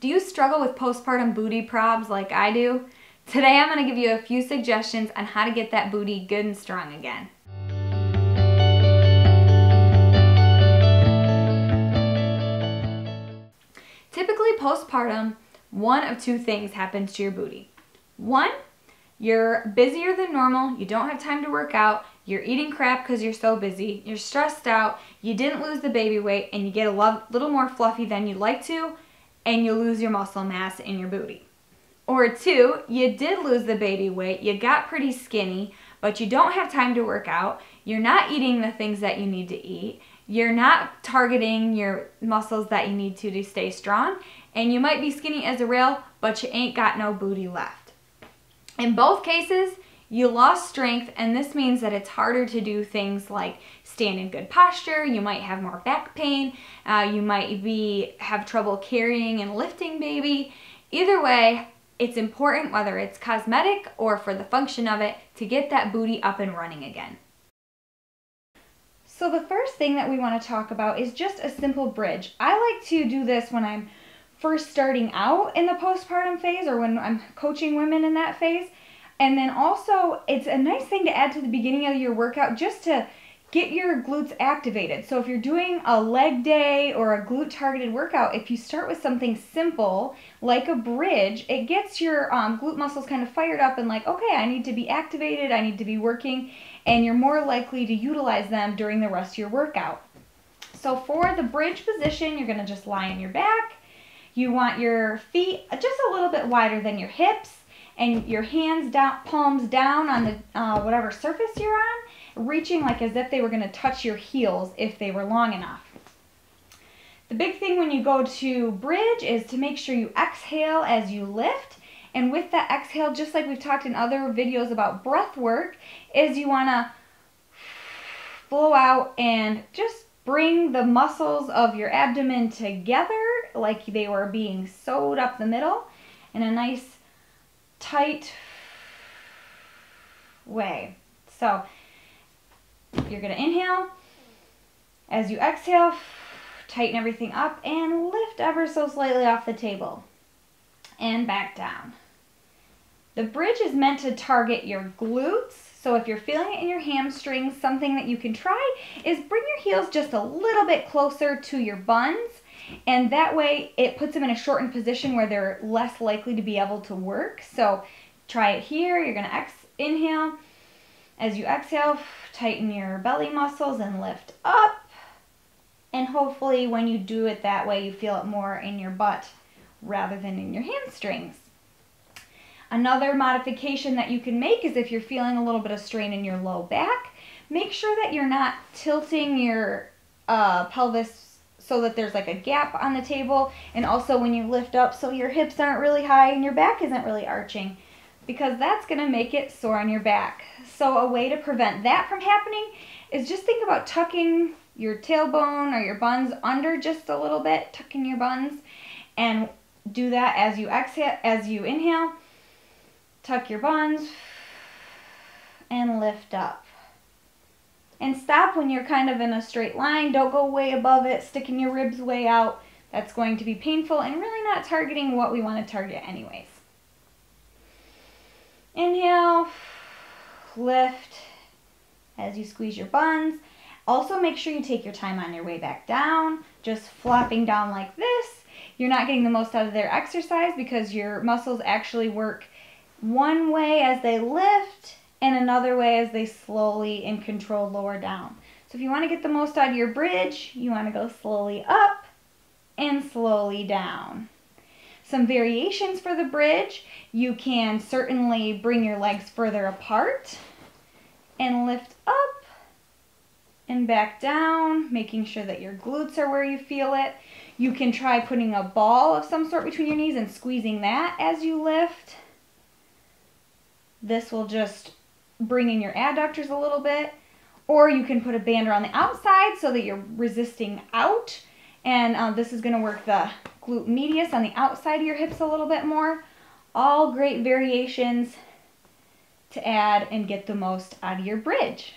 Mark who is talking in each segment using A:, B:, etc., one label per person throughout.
A: Do you struggle with postpartum booty probs like I do? Today I'm going to give you a few suggestions on how to get that booty good and strong again. Typically postpartum, one of two things happens to your booty. One, you're busier than normal, you don't have time to work out, you're eating crap because you're so busy, you're stressed out, you didn't lose the baby weight, and you get a little more fluffy than you'd like to, and you lose your muscle mass in your booty. Or two, you did lose the baby weight, you got pretty skinny, but you don't have time to work out, you're not eating the things that you need to eat, you're not targeting your muscles that you need to stay strong, and you might be skinny as a rail, but you ain't got no booty left. In both cases, you lost strength, and this means that it's harder to do things like stand in good posture, you might have more back pain, you might have trouble carrying and lifting baby. Either way, it's important, whether it's cosmetic or for the function of it, to get that booty up and running again. So the first thing that we want to talk about is just a simple bridge. I like to do this when I'm first starting out in the postpartum phase or when I'm coaching women in that phase. And then also, it's a nice thing to add to the beginning of your workout just to get your glutes activated. So if you're doing a leg day or a glute targeted workout, if you start with something simple like a bridge, it gets your glute muscles kind of fired up and like, okay, I need to be activated, I need to be working, and you're more likely to utilize them during the rest of your workout. So for the bridge position, you're gonna just lie on your back. You want your feet just a little bit wider than your hips, and your hands down, palms down on the whatever surface you're on, reaching like as if they were going to touch your heels if they were long enough. The big thing when you go to bridge is to make sure you exhale as you lift, and with that exhale, just like we've talked in other videos about breath work, is you want to blow out and just bring the muscles of your abdomen together like they were being sewed up the middle in a nice tight way. So you're going to inhale. As you exhale, tighten everything up and lift ever so slightly off the table and back down. The bridge is meant to target your glutes. So if you're feeling it in your hamstrings, something that you can try is bring your heels just a little bit closer to your buns. And that way it puts them in a shortened position where they're less likely to be able to work. So try it here. You're going to inhale. As you exhale, tighten your belly muscles and lift up. And hopefully when you do it that way, you feel it more in your butt rather than in your hamstrings. Another modification that you can make is if you're feeling a little bit of strain in your low back, make sure that you're not tilting your pelvis so that there's like a gap on the table, and also when you lift up so your hips aren't really high and your back isn't really arching, because that's going to make it sore on your back. So a way to prevent that from happening is just think about tucking your tailbone or your buns under just a little bit, tucking your buns, and do that as you exhale, as you inhale, tuck your buns and lift up. And stop when you're kind of in a straight line. Don't go way above it, sticking your ribs way out. That's going to be painful and really not targeting what we want to target anyways. Inhale, lift as you squeeze your buns. Also make sure you take your time on your way back down, just flopping down like this. You're not getting the most out of their exercise because your muscles actually work one way as they lift and another way as they slowly and controlled lower down. So if you want to get the most out of your bridge, you want to go slowly up and slowly down. Some variations for the bridge, you can certainly bring your legs further apart and lift up and back down, making sure that your glutes are where you feel it. You can try putting a ball of some sort between your knees and squeezing that as you lift. This will just bring in your adductors a little bit, or you can put a band around the outside so that you're resisting out, and this is going to work the glute medius on the outside of your hips a little bit more. All great variations to add and get the most out of your bridge.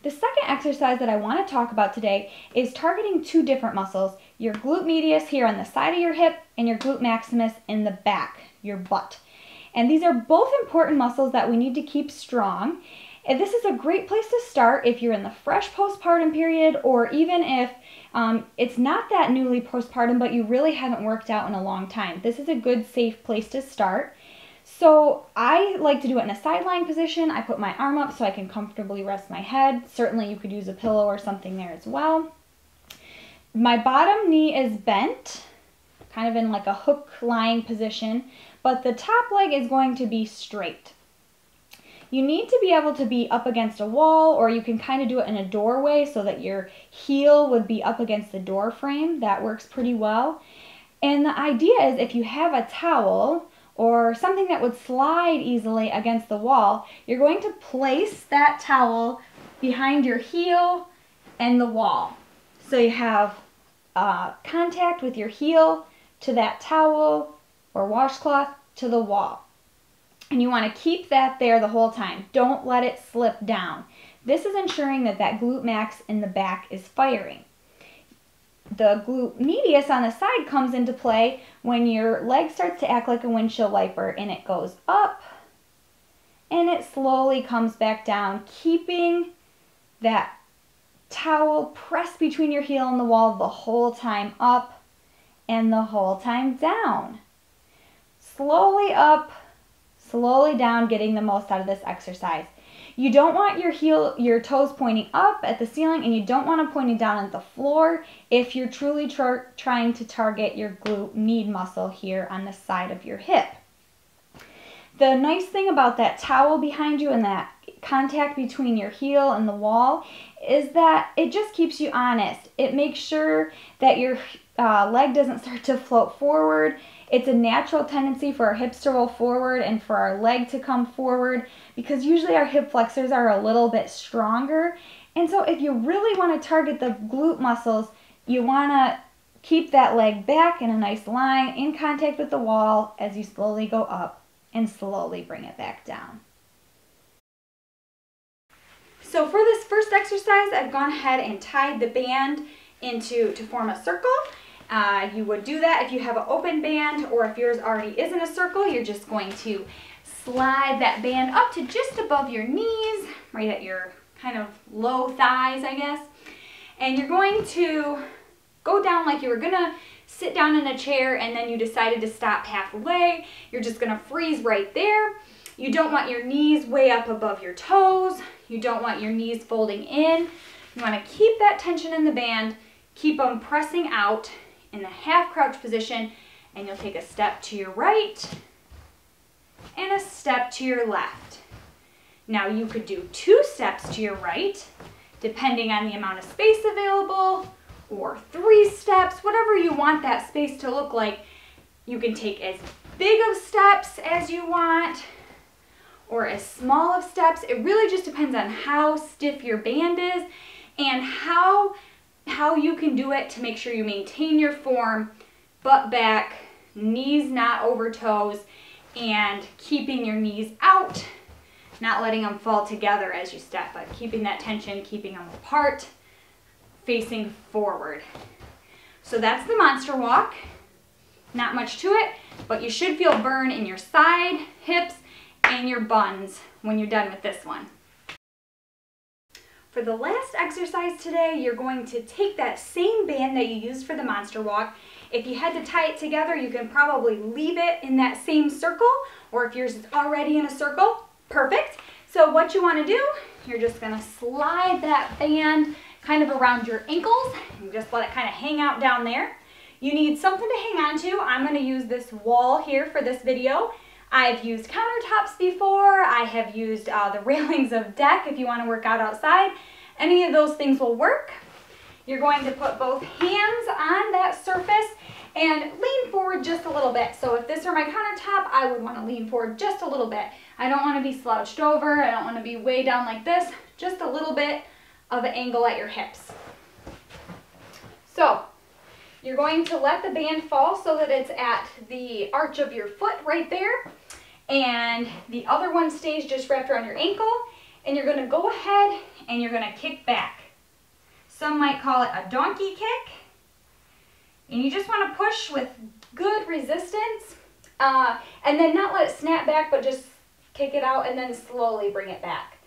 A: The second exercise that I want to talk about today is targeting two different muscles, your glute medius here on the side of your hip and your glute maximus in the back, your butt. And these are both important muscles that we need to keep strong. And this is a great place to start if you're in the fresh postpartum period, or even if it's not that newly postpartum, but you really haven't worked out in a long time. This is a good, safe place to start. So I like to do it in a side lying position. I put my arm up so I can comfortably rest my head. Certainly you could use a pillow or something there as well. My bottom knee is bent, kind of in like a hook lying position, but the top leg is going to be straight. You need to be able to be up against a wall, or you can kind of do it in a doorway so that your heel would be up against the door frame. That works pretty well. And the idea is if you have a towel or something that would slide easily against the wall, you're going to place that towel behind your heel and the wall. So you have contact with your heel to that towel or washcloth to the wall. And you want to keep that there the whole time. Don't let it slip down. This is ensuring that that glute max in the back is firing. The glute medius on the side comes into play when your leg starts to act like a windshield wiper and it goes up and it slowly comes back down, keeping that towel pressed between your heel and the wall the whole time up and the whole time down. Slowly up, slowly down, getting the most out of this exercise. You don't want your toes pointing up at the ceiling, and you don't want them pointing down at the floor if you're truly trying to target your glute med muscle here on the side of your hip. The nice thing about that towel behind you and that contact between your heel and the wall is that it just keeps you honest. It makes sure that your leg doesn't start to float forward. It's a natural tendency for our hips to roll forward and for our leg to come forward because usually our hip flexors are a little bit stronger. And so if you really want to target the glute muscles, you want to keep that leg back in a nice line in contact with the wall as you slowly go up and slowly bring it back down. So for this first exercise, I've gone ahead and tied the band to form a circle. You would do that if you have an open band, or if yours already is in a circle, you're just going to slide that band up to just above your knees, right at your kind of low thighs, I guess. And you're going to go down like you were going to sit down in a chair and then you decided to stop halfway. You're just going to freeze right there. You don't want your knees way up above your toes. You don't want your knees folding in. You want to keep that tension in the band, keep them pressing out in the half crouch position, and you'll take a step to your right and a step to your left. Now you could do 2 steps to your right, depending on the amount of space available, or 3 steps, whatever you want that space to look like. You can take as big of steps as you want, or as small of steps. It really just depends on how stiff your band is and how you can do it to make sure you maintain your form, butt back, knees not over toes, and keeping your knees out, not letting them fall together as you step, but keeping that tension, keeping them apart, facing forward. So that's the monster walk. Not much to it, but you should feel burn in your side, hips, and your buns when you're done with this one. For the last exercise today, you're going to take that same band that you used for the monster walk. If you had to tie it together, you can probably leave it in that same circle, or if yours is already in a circle, perfect. So what you want to do, you're just going to slide that band kind of around your ankles and just let it kind of hang out down there. You need something to hang on to. I'm going to use this wall here for this video. I've used countertops before. I have used the railings of deck if you want to work out outside. Any of those things will work. You're going to put both hands on that surface and lean forward just a little bit. So if this were my countertop, I would want to lean forward just a little bit. I don't want to be slouched over. I don't want to be way down like this. Just a little bit of an angle at your hips. So you're going to let the band fall so that it's at the arch of your foot right there. And the other one stays just wrapped around your ankle. and you're gonna go ahead and you're gonna kick back. Some might call it a donkey kick. And you just wanna push with good resistance, and then not let it snap back, but just kick it out and then slowly bring it back.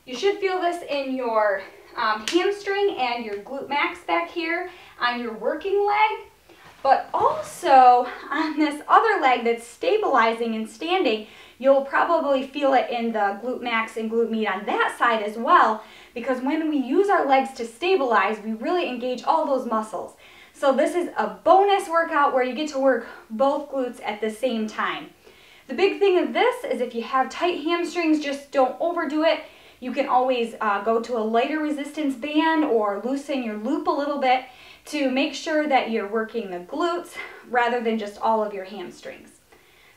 A: You should feel this in your hamstring and your glute max back here on your working leg, but also on this other leg that's stabilizing and standing, you'll probably feel it in the glute max and glute med on that side as well, because when we use our legs to stabilize, we really engage all those muscles. So this is a bonus workout where you get to work both glutes at the same time. The big thing of this is if you have tight hamstrings, just don't overdo it. You can always go to a lighter resistance band or loosen your loop a little bit to make sure that you're working the glutes rather than just all of your hamstrings.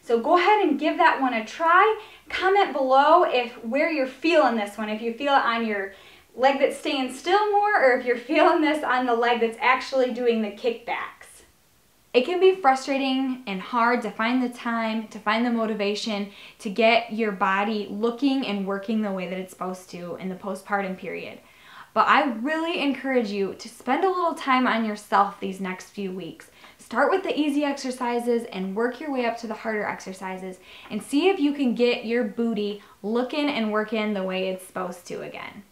A: So go ahead and give that one a try. Comment below where you're feeling this one, if you feel it on your leg that's staying still more, or if you're feeling this on the leg that's actually doing the kickbacks. It can be frustrating and hard to find the time, to find the motivation to get your body looking and working the way that it's supposed to in the postpartum period. But I really encourage you to spend a little time on yourself these next few weeks. Start with the easy exercises and work your way up to the harder exercises and see if you can get your booty looking and working the way it's supposed to again.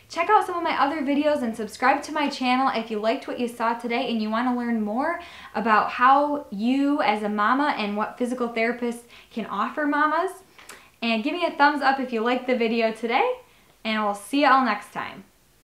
A: Check out some of my other videos and subscribe to my channel if you liked what you saw today and you want to learn more about how you as a mama and what physical therapists can offer mamas. And give me a thumbs up if you liked the video today, and we'll see you all next time.